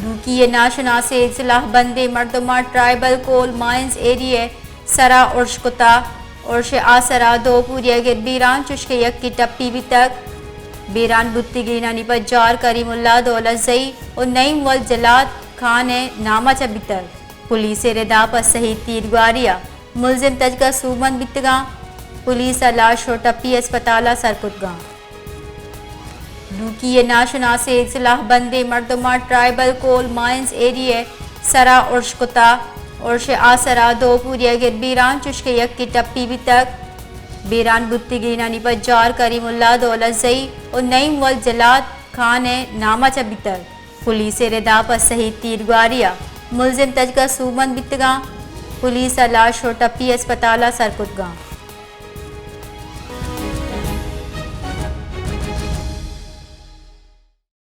रूकी नाशनासे इजलाह बंदे मर्दमा tribal coal mines area सरा उर्शकुता उर्श आसरा दो पूरिया गिर बीरान चुश्के यक की टप्पी भी तक बीरान बुत्तिगीना निपजार करीमुल्ला दौलत जई और नईम वल जलाद खान नामा चबितर पुलिस रेदा पर सही तीरगारिया मुलजिम तजका सूमन बितगा पुलिस लाश और टप्पी अस्पताल सरकुतगा रूकी नाशनासे इजलाह बंदे मर्दमा ट्राइबल कोल माइंस एरिया सरा उर्शकुता उर्श आसरा दो पूरिया गिर बीरान चुश्के यक की टप्पी भी तक बीरान बुत्तिगीना निपजार करीमुल्ला दौलत जई और नईम वल जलाद खान नामा चबितर पुलिस रेदा पर सही तीरगारिया मुलजिम तजका सूमन बितगा पुलिस लाश और टप्पी अस्पताल सरकुतगा।